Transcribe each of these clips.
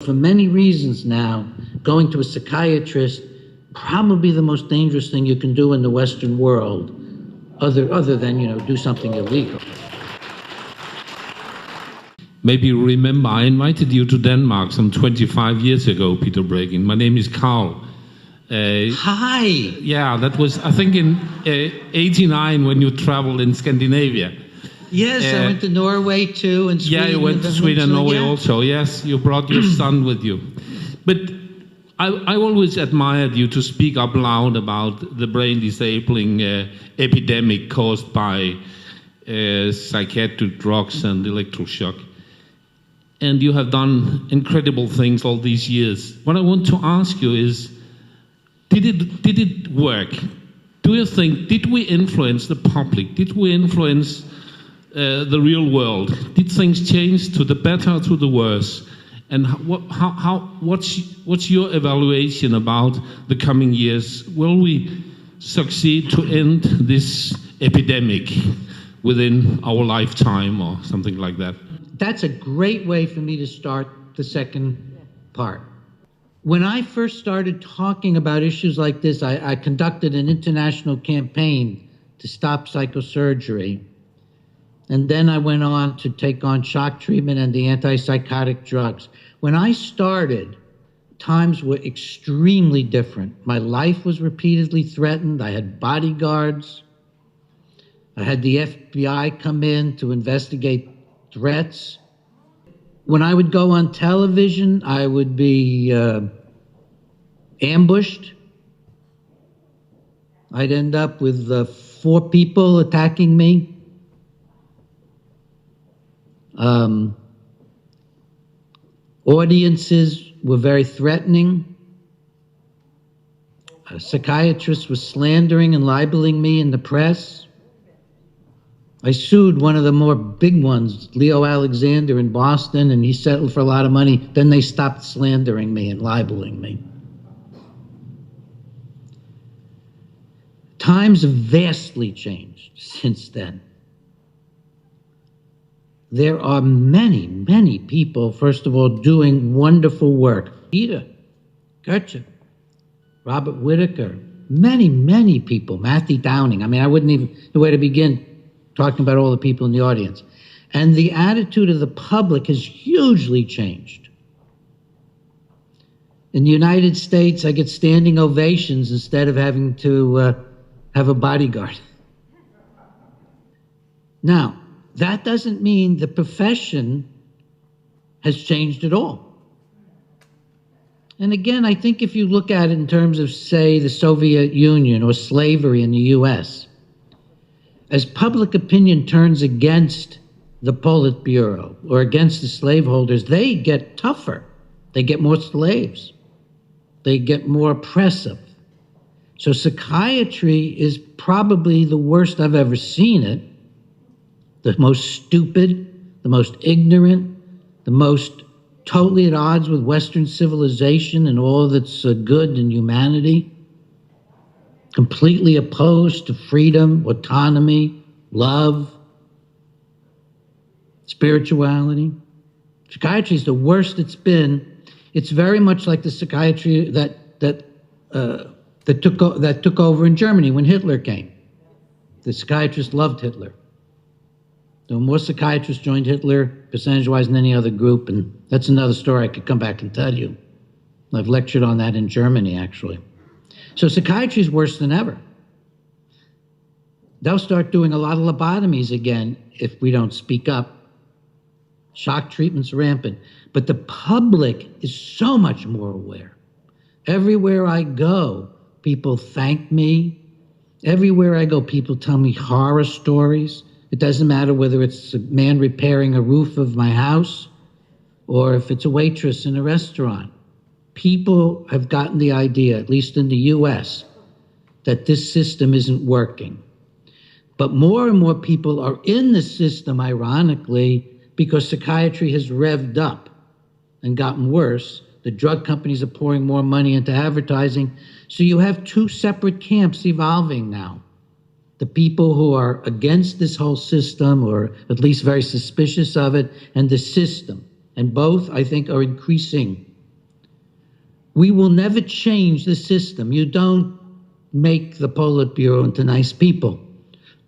For many reasons now, going to a psychiatrist, probably the most dangerous thing you can do in the Western world, other than, do something illegal. Maybe you remember I invited you to Denmark some 25 years ago, Peter Breggin. My name is Carl. Hi! Yeah, that was, I think, in 89 when you traveled in Scandinavia. Yes, I went to Norway too, and Sweden. Yeah, you went to Sweden and Norway also, yes. You brought your son with you. But I always admired you to speak up loud about the brain disabling epidemic caused by psychiatric drugs and electroshock. And you have done incredible things all these years. What I want to ask you is, did it work? Do you think, did we influence the public? Did we influence the real world? Did things change to the better or to the worse? And what's your evaluation about the coming years? Will we succeed to end this epidemic within our lifetime or something like that? That's a great way for me to start the second part. When I first started talking about issues like this, I conducted an international campaign to stop psychosurgery. And then I went on to take on shock treatment and the antipsychotic drugs. When I started, times were extremely different. My life was repeatedly threatened. I had bodyguards. I had the FBI come in to investigate threats. When I would go on television, I would be ambushed. I'd end up with 4 people attacking me. Audiences were very threatening. Psychiatrists were slandering and libeling me in the press. I sued one of the more big ones, Leo Alexander in Boston, and he settled for a lot of money. Then they stopped slandering me and libeling me. Times have vastly changed since then. There are many, many people, first of all, doing wonderful work. Peter, Gertrude, Robert Whitaker, many, many people, Matthew Downing. I mean, I wouldn't even know where to begin talking about all the people in the audience. And the attitude of the public has hugely changed. In the United States, I get standing ovations instead of having to have a bodyguard. Now, that doesn't mean the profession has changed at all. And again, I think if you look at it in terms of, say, the Soviet Union or slavery in the US, as public opinion turns against the Politburo or against the slaveholders, they get tougher. They get more slaves. They get more oppressive. So psychiatry is probably the worst I've ever seen it. The most stupid, the most ignorant, the most totally at odds with Western civilization and all that's good in humanity. Completely opposed to freedom, autonomy, love, spirituality. Psychiatry is the worst it's been. It's very much like the psychiatry that took over in Germany when Hitler came. The psychiatrists loved Hitler. There were more psychiatrists joined Hitler, percentage-wise, than any other group, and that's another story I could come back and tell you. I've lectured on that in Germany, actually. So psychiatry is worse than ever. They'll start doing a lot of lobotomies again if we don't speak up. Shock treatment's rampant. But the public is so much more aware. Everywhere I go, people thank me. Everywhere I go, people tell me horror stories. It doesn't matter whether it's a man repairing a roof of my house or if it's a waitress in a restaurant. People have gotten the idea, at least in the US, that this system isn't working. But more and more people are in the system, ironically, because psychiatry has revved up and gotten worse. The drug companies are pouring more money into advertising. So you have 2 separate camps evolving now. The people who are against this whole system, or at least very suspicious of it, and the system. And both, I think, are increasing We will never change the system. You don't make the Politburo into nice people.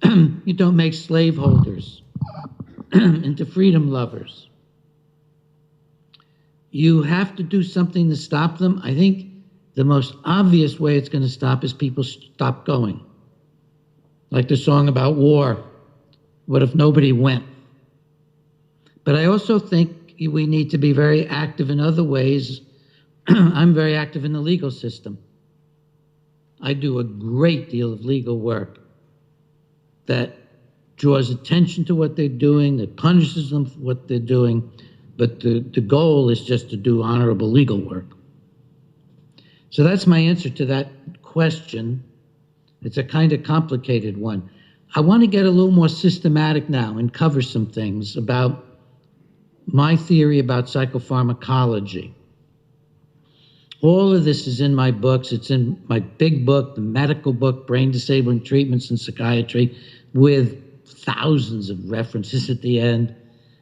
You don't make slaveholders into freedom lovers. You have to do something to stop them. I think the most obvious way it's going to stop is people stop going. Like the song about war, what if nobody went? But I also think we need to be very active in other ways. I'm very active in the legal system. I do a great deal of legal work that draws attention to what they're doing, that punishes them for what they're doing, but the goal is just to do honorable legal work. So that's my answer to that question. It's a kind of complicated one. I want to get a little more systematic now and cover some things about my theory about psychopharmacology. All of this is in my books. It's in my big book, the medical book, Brain Disabling Treatments in Psychiatry, with thousands of references at the end.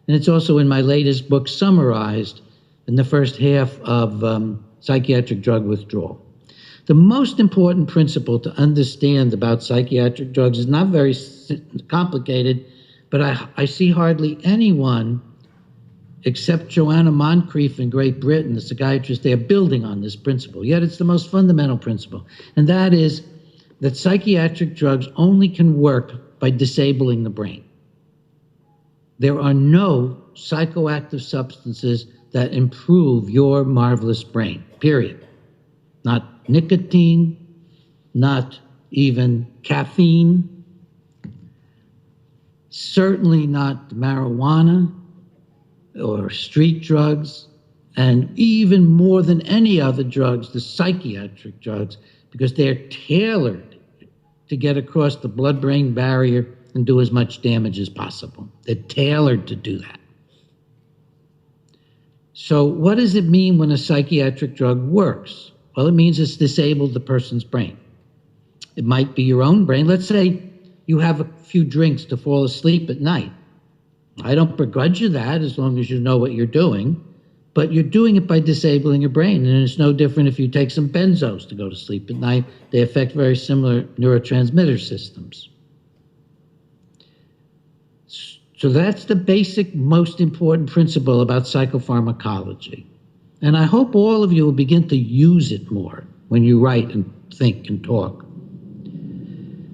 And it's also in my latest book, summarized in the first half of Psychiatric Drug Withdrawal. The most important principle to understand about psychiatric drugs is not very complicated, but I see hardly anyone except Joanna Moncrief in Great Britain, the psychiatrist, they are building on this principle. Yet it's the most fundamental principle, and that is that psychiatric drugs only can work by disabling the brain. There are no psychoactive substances that improve your marvelous brain, period. Not nicotine, not even caffeine, certainly not marijuana or street drugs, and even more than any other drugs, the psychiatric drugs, because they're tailored to get across the blood-brain barrier and do as much damage as possible. They're tailored to do that. So what does it mean when a psychiatric drug works? Well, it means it's disabled the person's brain. It might be your own brain. Let's say you have a few drinks to fall asleep at night. I don't begrudge you that as long as you know what you're doing, but you're doing it by disabling your brain. And it's no different if you take some benzos to go to sleep at night. They affect very similar neurotransmitter systems. So that's the basic, most important principle about psychopharmacology. And I hope all of you will begin to use it more when you write and think and talk.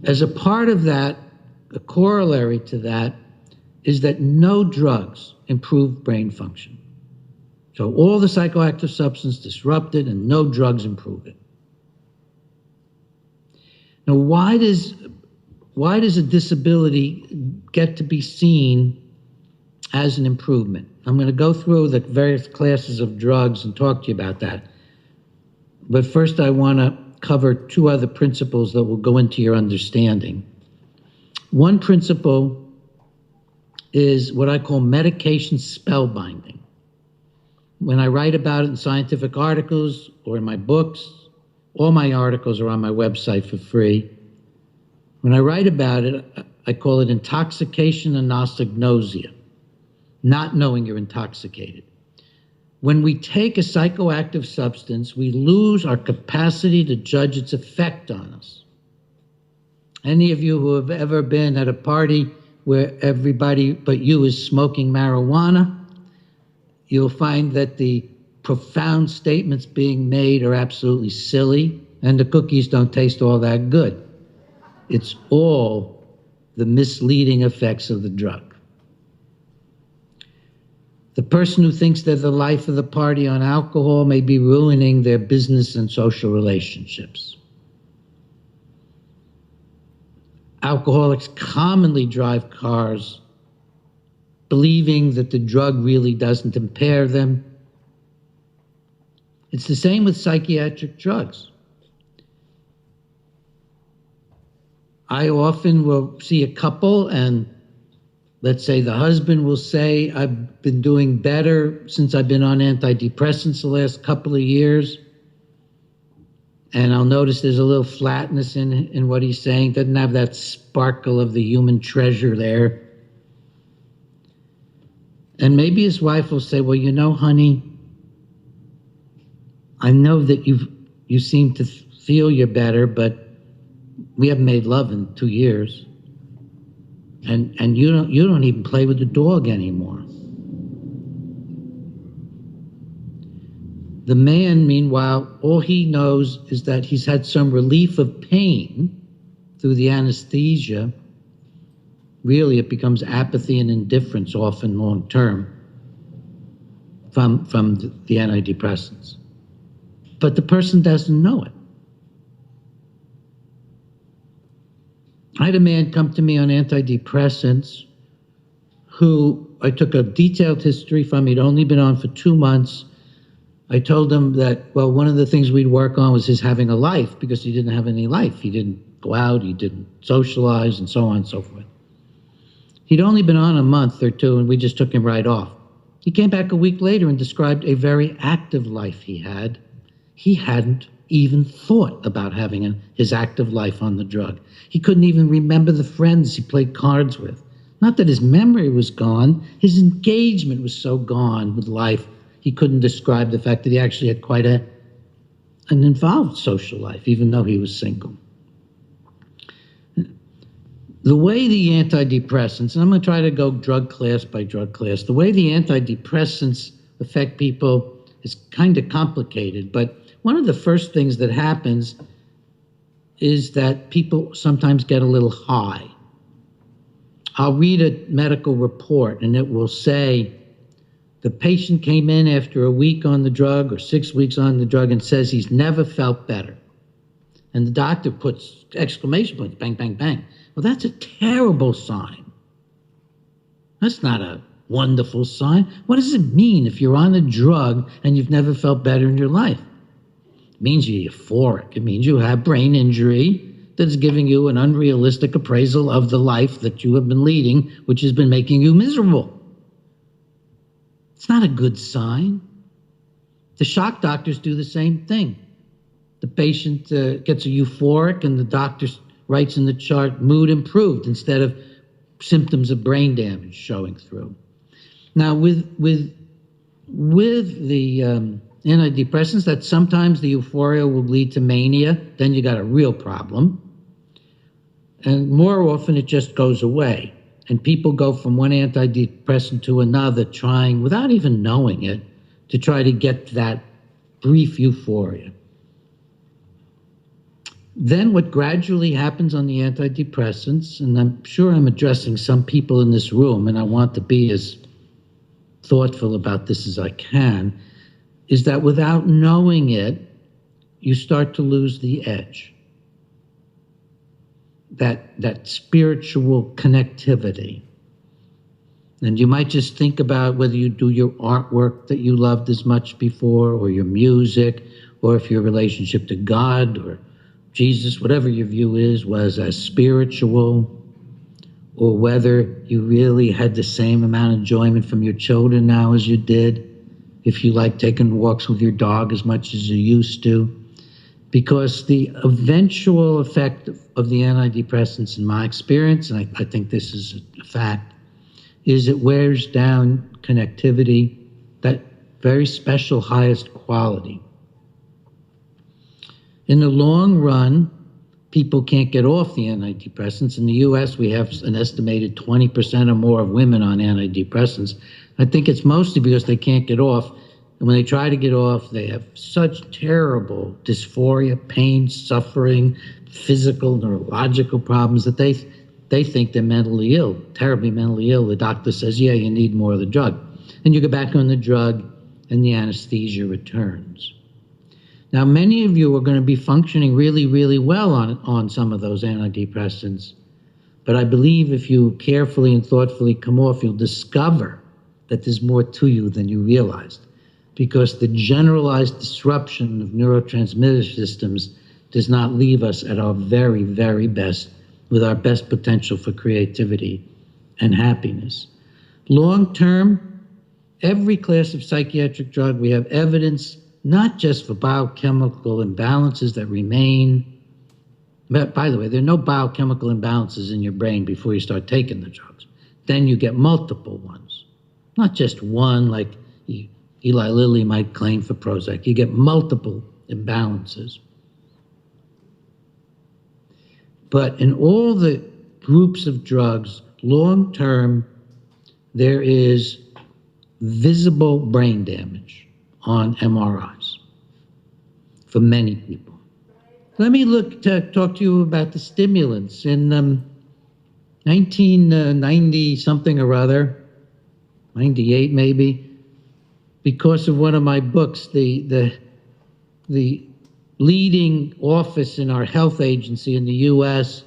As a part of that, a corollary to that, is that no drugs improve brain function. So all the psychoactive substances disrupt it and no drugs improve it. Now, why does a disability get to be seen as an improvement? I'm going to go through the various classes of drugs and talk to you about that. But first I want to cover two other principles that will go into your understanding. One principle is what I call medication spellbinding. When I write about it in scientific articles or in my books, all my articles are on my website for free. When I write about it, I call it intoxication anosognosia, not knowing you're intoxicated. When we take a psychoactive substance, we lose our capacity to judge its effect on us. Any of you who have ever been at a party where everybody but you is smoking marijuana, you'll find that the profound statements being made are absolutely silly, and the cookies don't taste all that good. It's all the misleading effects of the drug. The person who thinks they're the life of the party on alcohol may be ruining their business and social relationships. Alcoholics commonly drive cars believing that the drug really doesn't impair them. It's the same with psychiatric drugs. I often will see a couple and let's say the husband will say, I've been doing better since I've been on antidepressants the last couple of years. And I'll notice there's a little flatness in what he's saying. Doesn't have that sparkle of the human treasure there. And maybe his wife will say, well, you know, honey, I know that you seem to feel you're better, but we haven't made love in 2 years. And you don't even play with the dog anymore. The man, meanwhile, all he knows is that he's had some relief of pain through the anesthesia. Really, it becomes apathy and indifference, often long term, from the antidepressants. But the person doesn't know it. I had a man come to me on antidepressants who I took a detailed history from. He'd only been on for 2 months. I told him that, well, one of the things we'd work on was his having a life, because he didn't have any life. He didn't go out, he didn't socialize, and so on and so forth. He'd only been on a month or two, and we just took him right off. He came back a week later and described a very active life he had. He hadn't even thought about having his active life on the drug. He couldn't even remember the friends he played cards with. Not that his memory was gone, his engagement was so gone with life, he couldn't describe the fact that he actually had quite an involved social life, even though he was single. The way the antidepressants, and I'm going to try to go drug class by drug class, the way the antidepressants affect people is kind of complicated, but one of the first things that happens is that people sometimes get a little high. I'll read a medical report and it will say, the patient came in after a week on the drug or 6 weeks on the drug and says he's never felt better. And the doctor puts exclamation points, bang, bang, bang. Well, that's a terrible sign. That's not a wonderful sign. What does it mean if you're on a drug and you've never felt better in your life? It means you're euphoric. It means you have brain injury that's giving you an unrealistic appraisal of the life that you have been leading, which has been making you miserable. It's not a good sign. The shock doctors do the same thing. The patient gets a euphoric and the doctor writes in the chart, mood improved, instead of symptoms of brain damage showing through. Now, with the antidepressants, that sometimes the euphoria will lead to mania, then you got a real problem. And more often it just goes away. And people go from one antidepressant to another, trying, without even knowing it, to try to get that brief euphoria. Then what gradually happens on the antidepressants, and I'm sure I'm addressing some people in this room, and I want to be as thoughtful about this as I can, is that without knowing it, you start to lose the edge. That spiritual connectivity. And you might just think about whether you do your artwork that you loved as much before, or your music, or if your relationship to God or Jesus, whatever your view is, was as spiritual, or whether you really had the same amount of enjoyment from your children now as you did, if you like taking walks with your dog as much as you used to. Because the eventual effect of the antidepressants, in my experience, and I think this is a fact, is it wears down connectivity, that very special highest quality. In the long run, people can't get off the antidepressants. In the US, we have an estimated 20% or more of women on antidepressants. I think it's mostly because they can't get off. And when they try to get off, they have such terrible dysphoria, pain, suffering, physical, neurological problems that they think they're mentally ill, terribly mentally ill. The doctor says, yeah, you need more of the drug. And you go back on the drug and the anesthesia returns. Now, many of you are going to be functioning really, really well on some of those antidepressants. But I believe if you carefully and thoughtfully come off, you'll discover that there's more to you than you realized. Because the generalized disruption of neurotransmitter systems does not leave us at our very, very best, with our best potential for creativity and happiness. Long term, every class of psychiatric drug, we have evidence not just for biochemical imbalances that remain. But by the way, there are no biochemical imbalances in your brain before you start taking the drugs. Then you get multiple ones, not just one, like Eli Lilly might claim for Prozac. You get multiple imbalances. But in all the groups of drugs, long term, there is visible brain damage on MRIs for many people. Let me talk to you about the stimulants. In 1990 something or other, 98 maybe, because of one of my books, the leading office in our health agency in the U.S.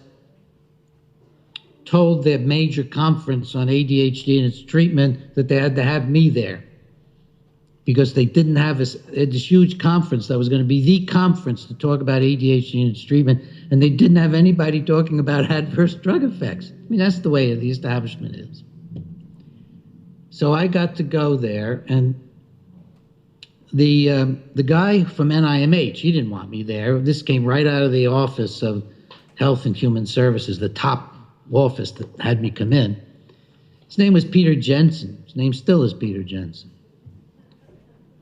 told their major conference on ADHD and its treatment that they had to have me there, because they didn't have this huge conference that was going to be the conference to talk about ADHD and its treatment, and they didn't have anybody talking about adverse drug effects. I mean, that's the way the establishment is. So I got to go there, and the guy from NIMH, he didn't want me there. This came right out of the Office of Health and Human Services, the top office that had me come in. His name was Peter Jensen. His name still is Peter Jensen.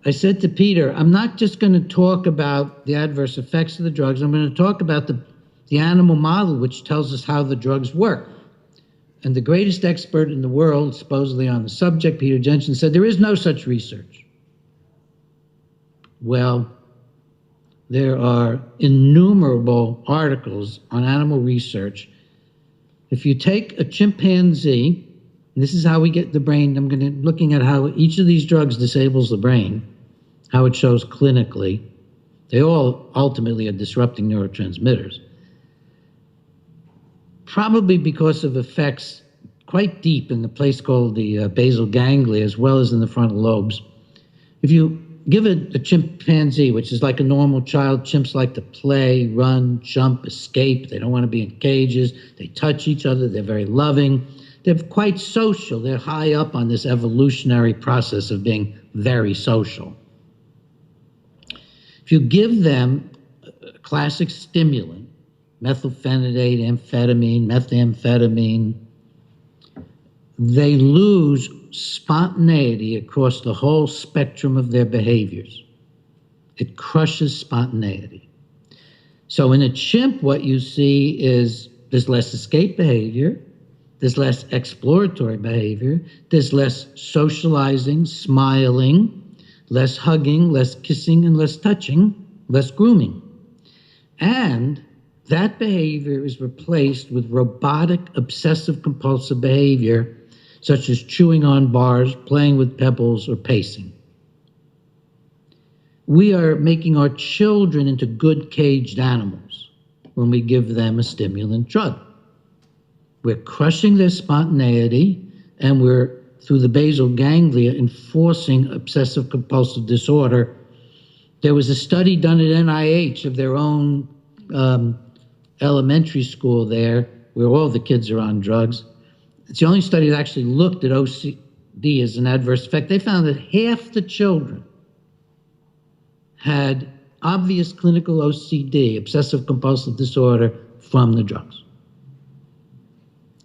I said to Peter, I'm not just going to talk about the adverse effects of the drugs. I'm going to talk about the animal model, which tells us how the drugs work. And the greatest expert in the world, supposedly on the subject, Peter Jensen, said there is no such research. Well, there are innumerable articles on animal research. If you take a chimpanzee, and this is how we get the brain, looking at how each of these drugs disables the brain, how it shows clinically. They all ultimately are disrupting neurotransmitters. Probably because of effects quite deep in the place called the basal ganglia, as well as in the frontal lobes. If you give a chimpanzee, which is like a normal child, chimps like to play, run, jump, escape. They don't want to be in cages. They touch each other. They're very loving. They're quite social. They're high up on this evolutionary process of being very social. If you give them a classic stimulant, methylphenidate, amphetamine, methamphetamine, they lose spontaneity across the whole spectrum of their behaviors. It crushes spontaneity. So in a chimp, what you see is there's less escape behavior, there's less exploratory behavior, there's less socializing, smiling, less hugging, less kissing, and less touching, less grooming. And that behavior is replaced with robotic, obsessive-compulsive behavior, such as chewing on bars, playing with pebbles, or pacing. We are making our children into good caged animals when we give them a stimulant drug. We're crushing their spontaneity, and we're, through the basal ganglia, enforcing obsessive-compulsive disorder. There was a study done at NIH of their own elementary school there, where all the kids are on drugs. It's the only study that actually looked at OCD as an adverse effect. They found that half the children had obvious clinical OCD, obsessive-compulsive disorder, from the drugs.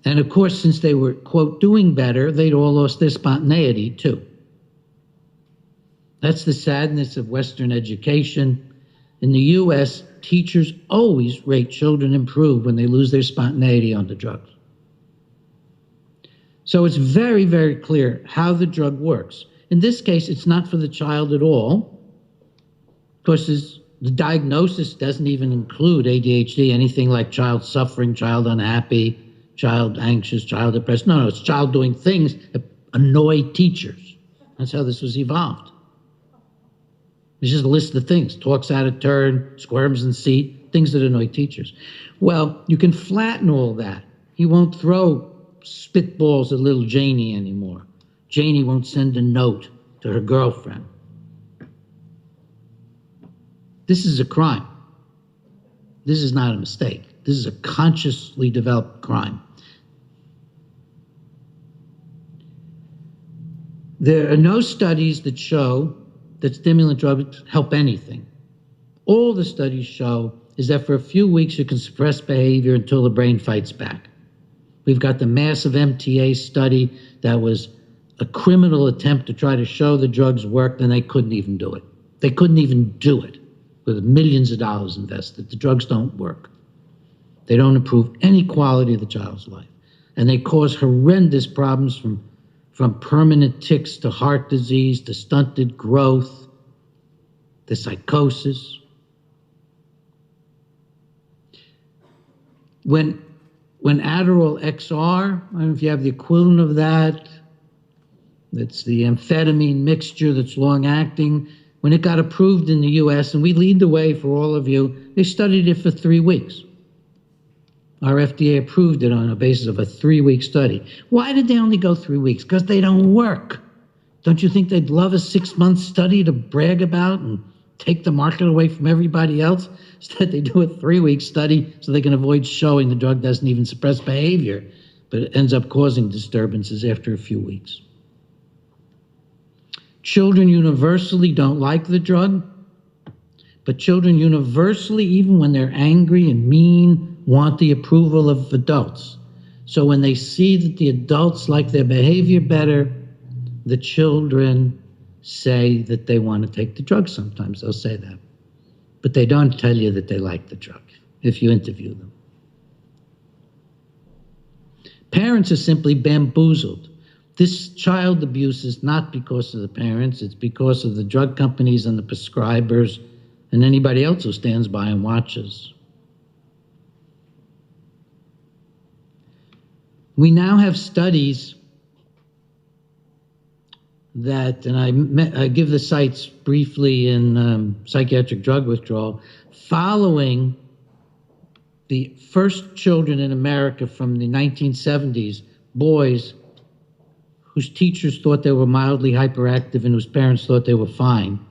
And of course, since they were, quote, doing better, they'd all lost their spontaneity too. That's the sadness of Western education. In the U.S., teachers always rate children improve when they lose their spontaneity on the drugs. So it's very, very clear how the drug works. In this case, it's not for the child at all. Of course, the diagnosis doesn't even include ADHD, anything like child suffering, child unhappy, child anxious, child depressed. No, it's child doing things that annoy teachers. That's how this was evolved. It's just a list of things. Talks out of turn, squirms in seat, things that annoy teachers. Well, you can flatten all that. He won't throw spitballs at little Janie anymore. Janie won't send a note to her girlfriend. This is a crime. This is not a mistake. This is a consciously developed crime. There are no studies that show that stimulant drugs help anything. All the studies show is that for a few weeks you can suppress behavior until the brain fights back. We've got the massive MTA study that was a criminal attempt to try to show the drugs worked, and they couldn't even do it. They couldn't even do it with millions of dollars invested. The drugs don't work. They don't improve any quality of the child's life. And they cause horrendous problems from permanent tics to heart disease to stunted growth to psychosis. When Adderall XR, I don't know if you have the equivalent of that, that's the amphetamine mixture that's long-acting. When it got approved in the US, and we lead the way for all of you, they studied it for 3 weeks. Our FDA approved it on a basis of a 3-week study. Why did they only go 3 weeks? Because they don't work. Don't you think they'd love a 6-month study to brag about and take the market away from everybody else? Instead, they do a 3-week study so they can avoid showing the drug doesn't even suppress behavior, but it ends up causing disturbances after a few weeks. Children universally don't like the drug, but children universally, even when they're angry and mean, want the approval of adults. So when they see that the adults like their behavior better, the children say that they want to take the drug sometimes. They'll say that. But they don't tell you that they like the drug if you interview them. Parents are simply bamboozled. This child abuse is not because of the parents, it's because of the drug companies and the prescribers and anybody else who stands by and watches. We now have studies that, and I give the sites briefly in psychiatric drug withdrawal, following the first children in America from the 1970s, boys whose teachers thought they were mildly hyperactive and whose parents thought they were fine.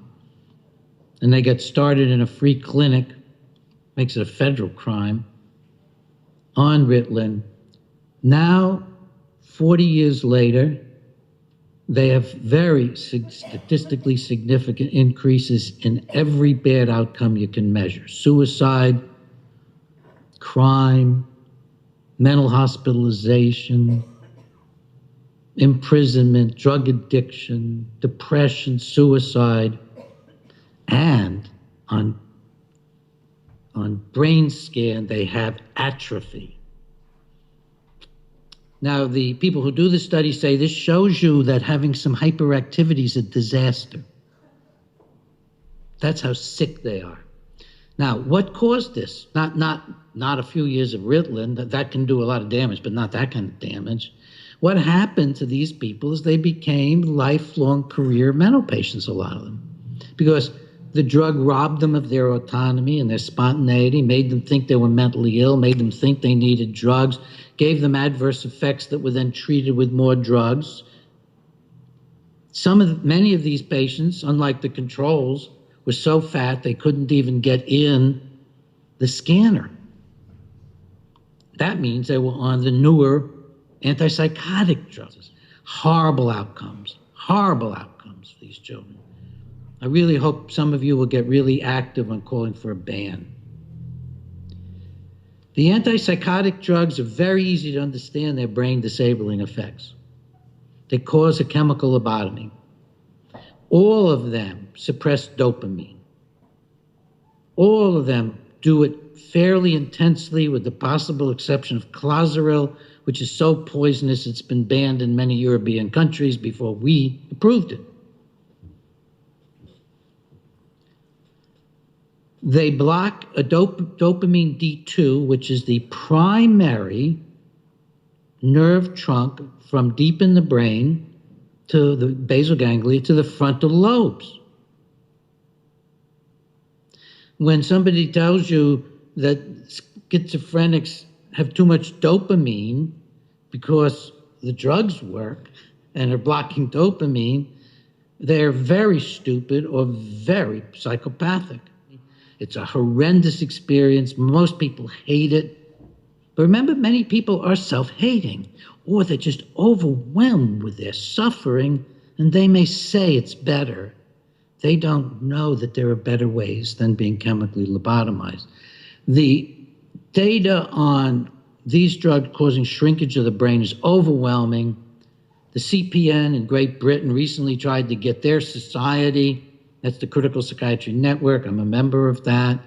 And they got started in a free clinic, makes it a federal crime, on Ritalin. Now, 40 years later, they have very statistically significant increases in every bad outcome you can measure. Suicide, crime, mental hospitalization, imprisonment, drug addiction, depression, suicide, and on brain scan, they have atrophy. Now, the people who do the study say this shows you that having some hyperactivity is a disaster. That's how sick they are. Now, what caused this? Not a few years of Ritalin. That can do a lot of damage, but not that kind of damage. What happened to these people is they became lifelong career mental patients, a lot of them, because the drug robbed them of their autonomy and their spontaneity, made them think they were mentally ill, made them think they needed drugs, gave them adverse effects that were then treated with more drugs. Many of these patients, unlike the controls, were so fat they couldn't even get in the scanner. That means they were on the newer antipsychotic drugs. Horrible outcomes for these children. I really hope some of you will get really active on calling for a ban. The antipsychotic drugs are very easy to understand their brain disabling effects. They cause a chemical lobotomy. All of them suppress dopamine. All of them do it fairly intensely, with the possible exception of clozaril, which is so poisonous it's been banned in many European countries before we approved it. They block a dopamine D2, which is the primary nerve trunk from deep in the brain to the basal ganglia to the frontal lobes. When somebody tells you that schizophrenics have too much dopamine because the drugs work and are blocking dopamine, they're very stupid or very psychopathic. It's a horrendous experience. Most people hate it. But remember, many people are self-hating, or they're just overwhelmed with their suffering, and they may say it's better. They don't know that there are better ways than being chemically lobotomized. The data on these drugs causing shrinkage of the brain is overwhelming. The CPN in Great Britain recently tried to get their society, that's the Critical Psychiatry Network, I'm a member of that,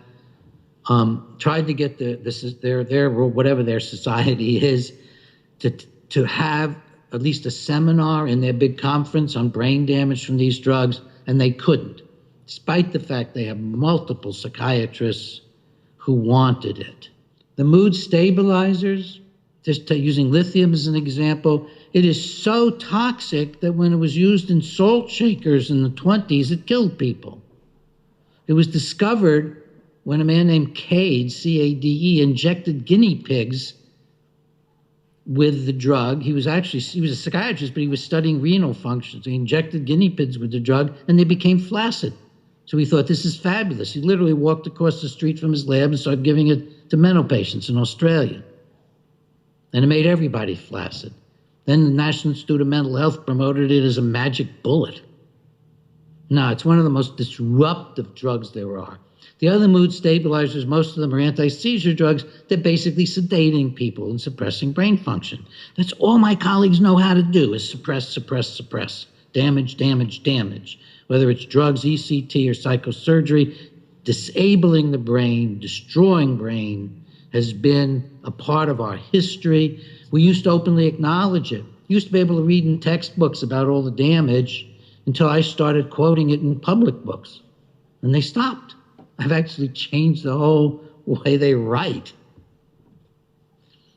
tried to get their whatever their society is, to have at least a seminar in their big conference on brain damage from these drugs, and they couldn't, despite the fact they have multiple psychiatrists who wanted it. The mood stabilizers, just using lithium as an example, it is so toxic that when it was used in salt shakers in the 20s, it killed people. It was discovered when a man named Cade, C-A-D-E, injected guinea pigs with the drug. He was a psychiatrist, but he was studying renal functions. He injected guinea pigs with the drug, and they became flaccid. So he thought, this is fabulous. He literally walked across the street from his lab and started giving it to mental patients in Australia. And it made everybody flaccid. Then the National Institute of Mental Health promoted it as a magic bullet. No, it's one of the most disruptive drugs there are. The other mood stabilizers, most of them are anti-seizure drugs. They're basically sedating people and suppressing brain function. That's all my colleagues know how to do, is suppress, suppress, suppress. Damage, damage, damage. Whether it's drugs, ECT, or psychosurgery, disabling the brain, destroying brain has been a part of our history. We used to openly acknowledge it. Used to be able to read in textbooks about all the damage until I started quoting it in public books. And they stopped. I've actually changed the whole way they write.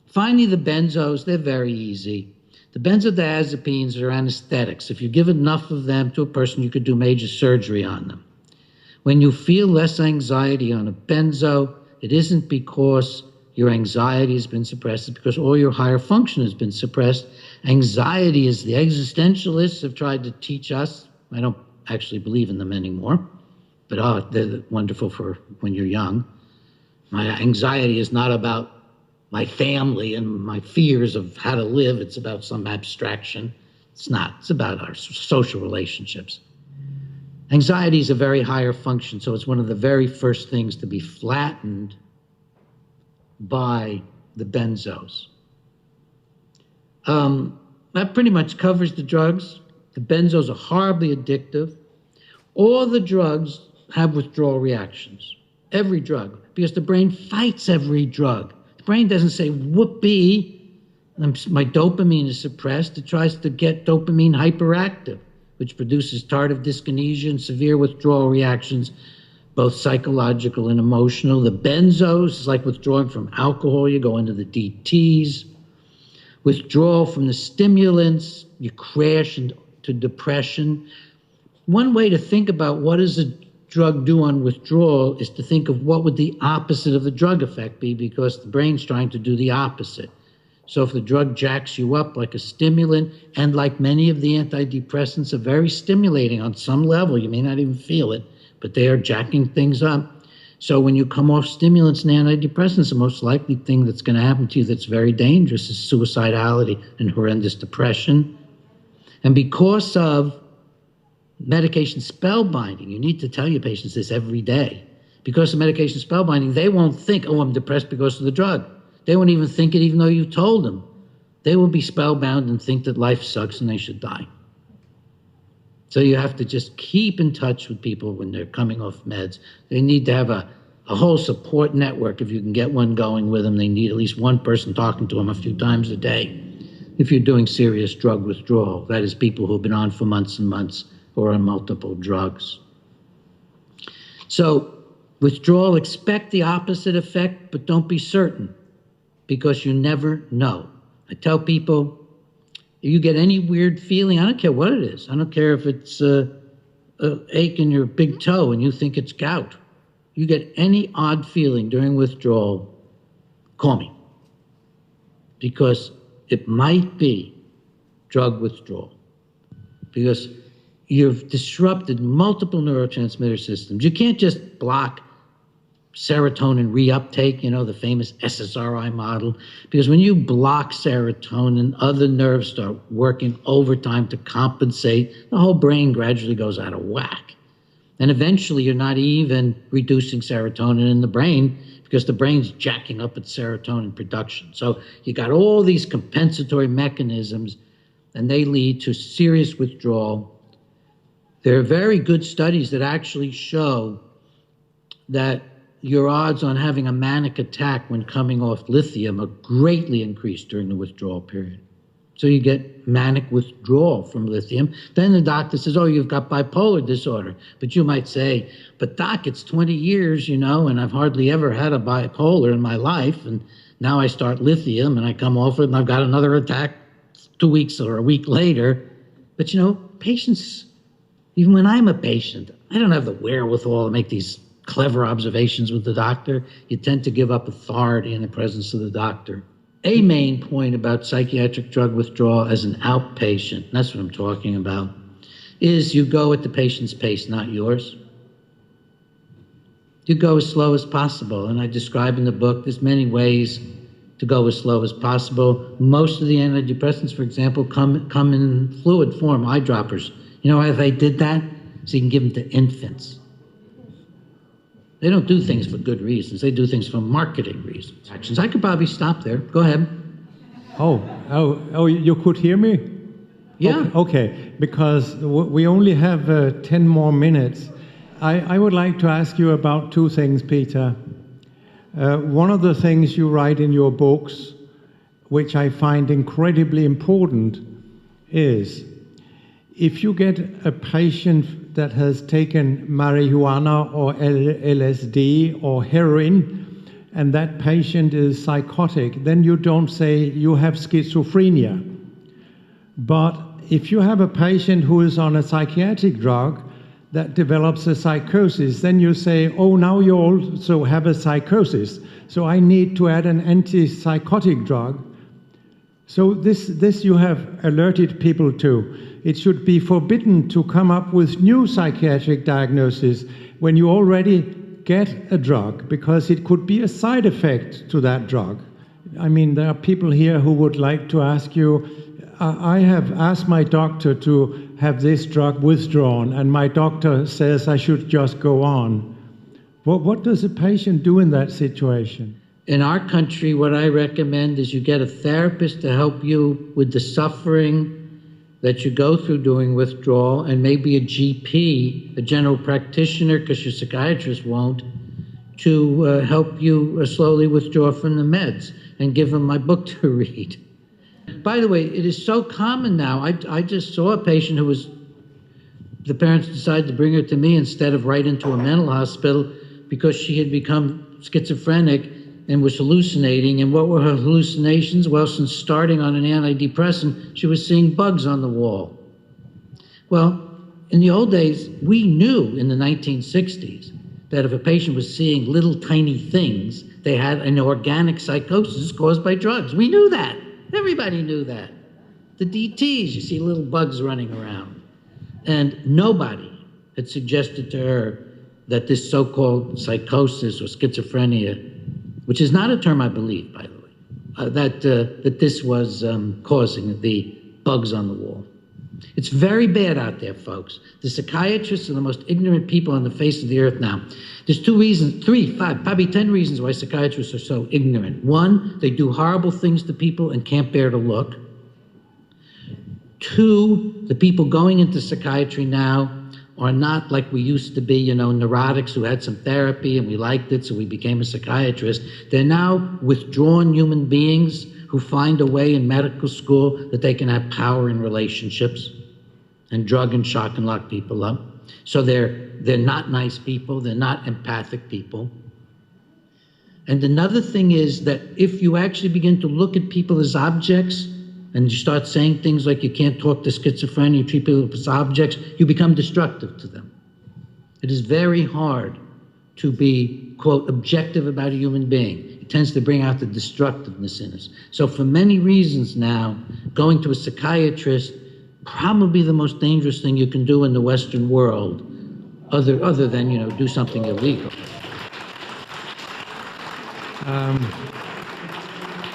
Finally, the benzos, they're very easy. The benzodiazepines are anesthetics. If you give enough of them to a person, you could do major surgery on them. When you feel less anxiety on a benzo, it isn't because your anxiety has been suppressed, it's because all your higher function has been suppressed. Anxiety, as the existentialists have tried to teach us, I don't actually believe in them anymore, but they're wonderful for when you're young. My anxiety is not about my family and my fears of how to live. It's about some abstraction. It's not. It's about our social relationships. Anxiety is a very higher function, so it's one of the very first things to be flattened by the benzos. That pretty much covers the drugs. The benzos are horribly addictive. All the drugs have withdrawal reactions. Every drug, because the brain fights every drug. The brain doesn't say, whoopee, my dopamine is suppressed. It tries to get dopamine hyperactive, which produces tardive dyskinesia and severe withdrawal reactions, both psychological and emotional. The benzos is like withdrawing from alcohol. You go into the DTs. Withdrawal from the stimulants, you crash into depression. One way to think about what does a drug do on withdrawal is to think of what would the opposite of the drug effect be, because the brain's trying to do the opposite. So if the drug jacks you up like a stimulant, and like many of the antidepressants are very stimulating on some level, you may not even feel it, but they are jacking things up. So when you come off stimulants and antidepressants, the most likely thing that's going to happen to you that's very dangerous is suicidality and horrendous depression. And because of medication spellbinding, you need to tell your patients this every day. Because of medication spellbinding, they won't think, oh, I'm depressed because of the drug. They won't even think it even though you told them. They will be spellbound and think that life sucks and they should die. So you have to just keep in touch with people when they're coming off meds. They need to have a whole support network. If you can get one going with them, they need at least one person talking to them a few times a day. If you're doing serious drug withdrawal, that is people who've been on for months and months or on multiple drugs. So withdrawal, expect the opposite effect, but don't be certain, because you never know. I tell people, if you get any weird feeling, I don't care what it is. I don't care if it's an ache in your big toe and you think it's gout. You get any odd feeling during withdrawal, call me. Because it might be drug withdrawal. Because you've disrupted multiple neurotransmitter systems. You can't just block serotonin reuptake, the famous SSRI model, because when you block serotonin, other nerves start working overtime to compensate. The whole brain gradually goes out of whack. And eventually you're not even reducing serotonin in the brain because the brain's jacking up its serotonin production. So you got all these compensatory mechanisms, and they lead to serious withdrawal. There are very good studies that actually show that your odds on having a manic attack when coming off lithium are greatly increased during the withdrawal period. So you get manic withdrawal from lithium. Then the doctor says, oh, you've got bipolar disorder. But you might say, but doc, it's 20 years, you know, and I've hardly ever had a bipolar in my life. And now I start lithium and I come off it and I've got another attack 2 weeks or a week later. But, you know, patients, even when I'm a patient, I don't have the wherewithal to make these clever observations with the doctor. You tend to give up authority in the presence of the doctor. A main point about psychiatric drug withdrawal as an outpatient, that's what I'm talking about, is you go at the patient's pace, not yours. You go as slow as possible, and I describe in the book there's many ways to go as slow as possible. Most of the antidepressants, for example, come in fluid form, eyedroppers. You know why they did that? So you can give them to infants. They don't do things for good reasons. They do things for marketing reasons. Actions. I could probably stop there. Go ahead. Oh, you could hear me? Yeah. Okay, because we only have 10 more minutes. I would like to ask you about two things, Peter. One of the things you write in your books, which I find incredibly important, is if you get a patient that has taken marijuana or LSD or heroin, and that patient is psychotic, then you don't say you have schizophrenia. But if you have a patient who is on a psychiatric drug that develops a psychosis, then you say, oh, now you also have a psychosis, so I need to add an antipsychotic drug. So this you have alerted people to. It should be forbidden to come up with new psychiatric diagnoses when you already get a drug, because it could be a side effect to that drug. I mean, there are people here who would like to ask you, I have asked my doctor to have this drug withdrawn, and my doctor says I should just go on. What does a patient do in that situation? In our country, what I recommend is you get a therapist to help you with the suffering that you go through during withdrawal, and maybe a GP, a general practitioner, because your psychiatrist won't, to help you slowly withdraw from the meds, and give them my book to read. By the way, it is so common now. I just saw a patient who was, the parents decided to bring her to me instead of right into a mental hospital because she had become schizophrenic and was hallucinating. And what were her hallucinations? Well, since starting on an antidepressant, she was seeing bugs on the wall. Well, in the old days, we knew in the 1960s that if a patient was seeing little tiny things, they had an organic psychosis caused by drugs. We knew that. Everybody knew that. The DTs, you see little bugs running around. And nobody had suggested to her that this so-called psychosis or schizophrenia, which is not a term I believe, by the way, that this was causing the bugs on the wall. It's very bad out there, folks. The psychiatrists are the most ignorant people on the face of the earth now. There's 2 reasons, 3, 5, probably 10 reasons why psychiatrists are so ignorant. 1, they do horrible things to people and can't bear to look. 2, the people going into psychiatry now are not like we used to be, you know, neurotics who had some therapy and we liked it, so we became a psychiatrist. They're now withdrawn human beings who find a way in medical school that they can have power in relationships and drug and shock and lock people up. So they're not nice people, they're not empathic people. And another thing is that if you actually begin to look at people as objects, and you start saying things like you can't talk to schizophrenia, you treat people as objects, you become destructive to them. It is very hard to be, quote, objective about a human being. It tends to bring out the destructiveness in us. So for many reasons now, going to a psychiatrist, probably the most dangerous thing you can do in the Western world, other than, you know, do something illegal.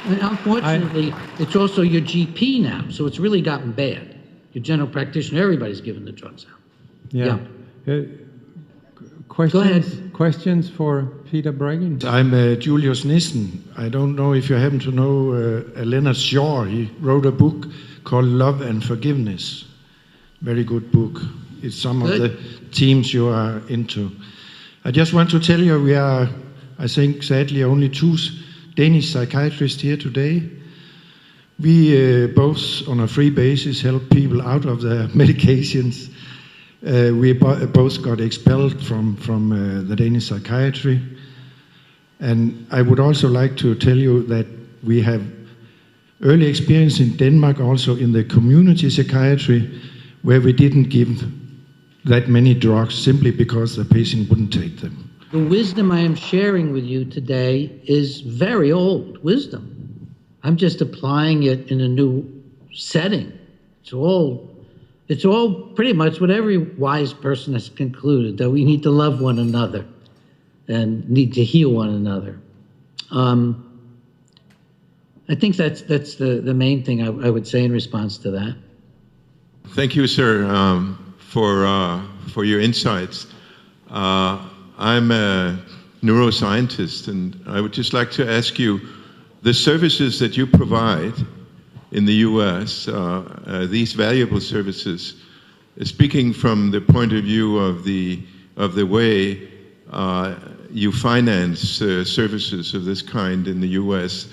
And unfortunately, it's also your GP now, so it's really gotten bad. Your general practitioner, everybody's giving the drugs out. Yeah. Questions for Peter Breggin? I'm Julius Nissen. I don't know if you happen to know Leonard Shaw. He wrote a book called Love and Forgiveness. Very good book. It's some of the themes you are into. I just want to tell you, we are, I think, sadly, only 2 Danish psychiatrists here today. We both, on a free basis, help people out of their medications. We both got expelled from the Danish psychiatry. And I would also like to tell you that we have early experience in Denmark, also in the community psychiatry, where we didn't give that many drugs simply because the patient wouldn't take them. The wisdom I am sharing with you today is very old wisdom. I'm just applying it in a new setting. It's all pretty much what every wise person has concluded, that we need to love one another and need to heal one another. I think that's the main thing I would say in response to that. Thank you, sir, for your insights. I'm a neuroscientist, and I would just like to ask you, the services that you provide in the U.S., these valuable services, speaking from the point of view of the way you finance services of this kind in the U.S.,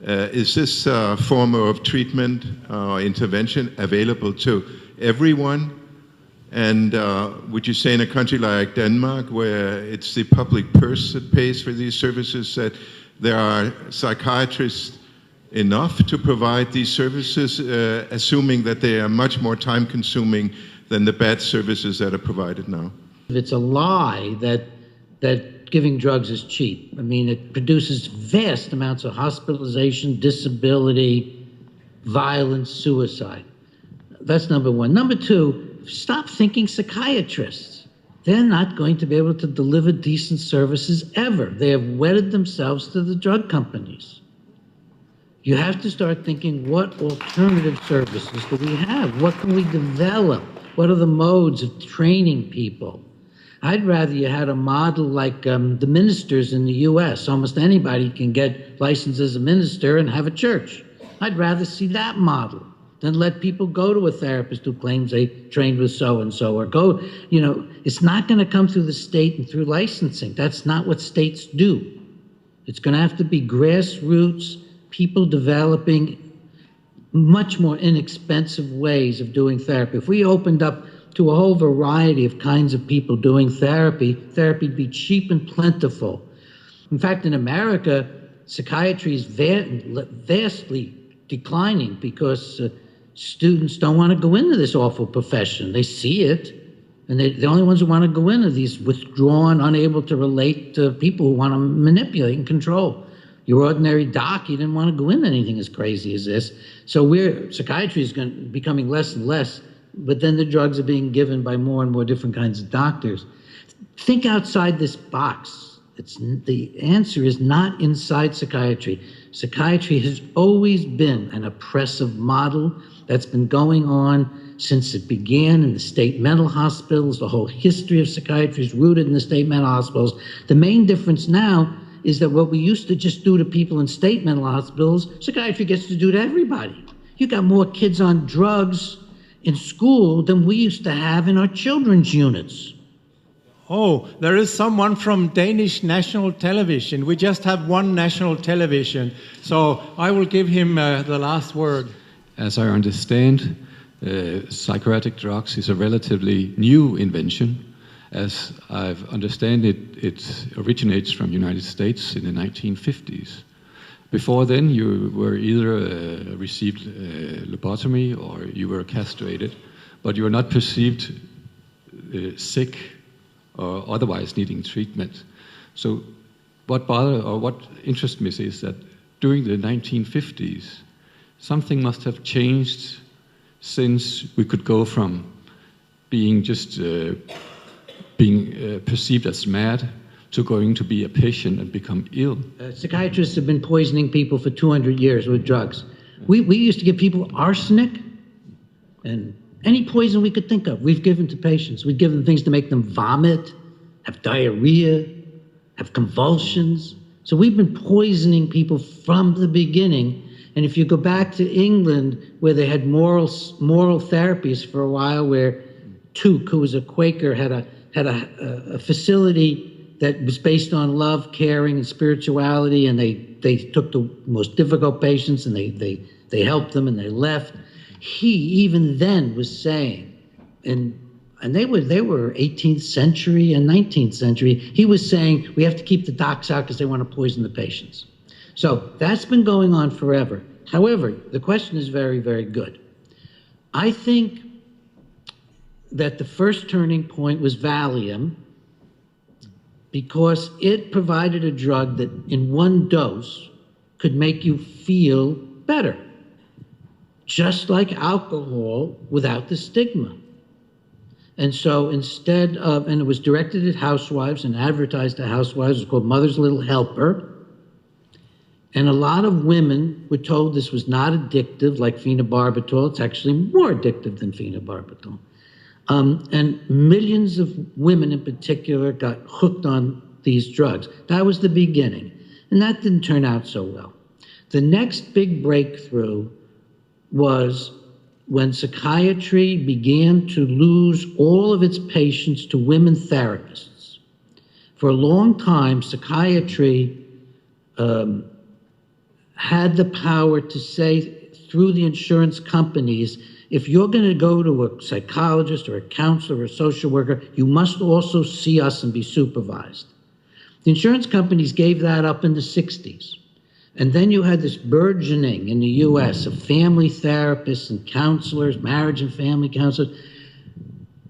is this form of treatment or intervention available to everyone? And would you say in a country like Denmark, where it's the public purse that pays for these services, that there are psychiatrists enough to provide these services, assuming that they are much more time-consuming than the bad services that are provided now? It's a lie that giving drugs is cheap. I mean, it produces vast amounts of hospitalization, disability, violence, suicide. That's number one. Number two, stop thinking psychiatrists. They're not going to be able to deliver decent services ever. They have wedded themselves to the drug companies. You have to start thinking, what alternative services do we have? What can we develop? What are the modes of training people? I'd rather you had a model like the ministers in the U.S. Almost anybody can get licensed as a minister and have a church. I'd rather see that model than let people go to a therapist who claims they trained with so-and-so, or go, it's not going to come through the state and through licensing. That's not what states do. It's going to have to be grassroots, people developing much more inexpensive ways of doing therapy. If we opened up to a whole variety of kinds of people doing therapy, therapy would be cheap and plentiful. In fact, in America, psychiatry is vastly declining because students don't want to go into this awful profession. They see it, and the only ones who want to go into these withdrawn, unable to relate to people who want to manipulate and control. Your ordinary doc, you didn't want to go into anything as crazy as this. So psychiatry is becoming less and less, but then the drugs are being given by more and more different kinds of doctors. Think outside this box. The answer is not inside psychiatry. Psychiatry has always been an oppressive model that's been going on since it began in the state mental hospitals. The whole history of psychiatry is rooted in the state mental hospitals. The main difference now is that what we used to just do to people in state mental hospitals, psychiatry gets to do to everybody. You got more kids on drugs in school than we used to have in our children's units. Oh, there is someone from Danish national television. We just have one national television, so I will give him the last word. As I understand, psychoactive drugs is a relatively new invention. As I understand it, it originates from the United States in the 1950s. Before then, you were either received lobotomy or you were castrated, but you were not perceived sick or otherwise needing treatment. So what interests me is that during the 1950s, something must have changed since we could go from being just being perceived as mad to going to be a patient and become ill. Psychiatrists have been poisoning people for 200 years with drugs. We used to give people arsenic and any poison we could think of, we've given to patients. We've given them things to make them vomit, have diarrhea, have convulsions. So we've been poisoning people from the beginning, And if you go back to England, where they had moral therapies for a while, where Tuke, who was a Quaker, had a facility that was based on love, caring, and spirituality, and they took the most difficult patients and they helped them and they left. He even then was saying, and they were 18th century and 19th century, he was saying we have to keep the docs out because they want to poison the patients. So that's been going on forever. However, the question is very, very good. I think that the first turning point was Valium, because it provided a drug that in one dose could make you feel better, just like alcohol without the stigma. And so instead of, and it was directed at housewives and advertised to housewives, it was called Mother's Little Helper. And a lot of women were told this was not addictive like phenobarbital. It's actually more addictive than phenobarbital. And millions of women in particular got hooked on these drugs. That was the beginning. And that didn't turn out so well. The next big breakthrough was when psychiatry began to lose all of its patients to women therapists. For a long time, psychiatry had the power to say through the insurance companies, if you're going to go to a psychologist or a counselor or a social worker, you must also see us and be supervised. The insurance companies gave that up in the 60s. And then you had this burgeoning in the US of family therapists and counselors, marriage and family counselors,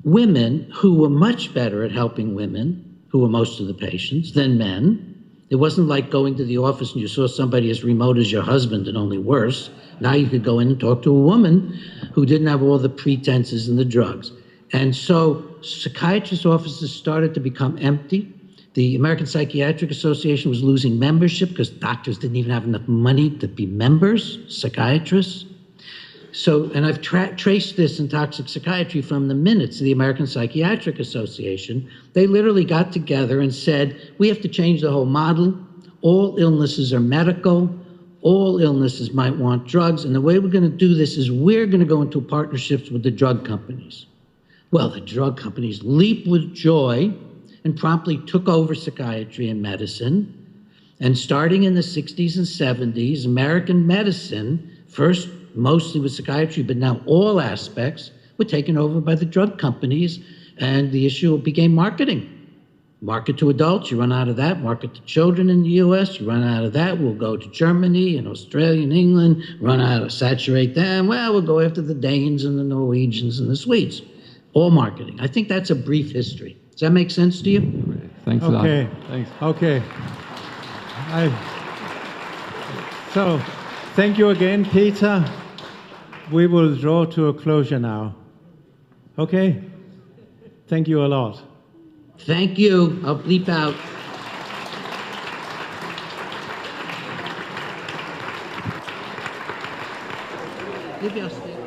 women who were much better at helping women, who were most of the patients, than men. It wasn't like going to the office and you saw somebody as remote as your husband and only worse. Now you could go in and talk to a woman who didn't have all the pretenses and the drugs. And so psychiatrist offices started to become empty. The American Psychiatric Association was losing membership because doctors didn't even have enough money to be members, psychiatrists. So, and I've traced this in toxic psychiatry from the minutes of the American Psychiatric Association. They literally got together and said, we have to change the whole model. All illnesses are medical. All illnesses might want drugs. And the way we're going to do this is we're going to go into partnerships with the drug companies. Well, the drug companies leaped with joy and promptly took over psychiatry and medicine. And starting in the 60s and 70s, American medicine, first mostly with psychiatry, but now all aspects, were taken over by the drug companies, and the issue became marketing. Market to adults, you run out of that. Market to children in the US, you run out of that. We'll go to Germany and Australia and England, run out of saturate them. Well, we'll go after the Danes and the Norwegians and the Swedes. All marketing. I think that's a brief history. Does that make sense to you? Thanks a lot. Okay. Thanks. Okay. So, thank you again, Peter. We will draw to a closure now. Okay? Thank you a lot. Thank you. I'll bleep out. Maybe I'll stay.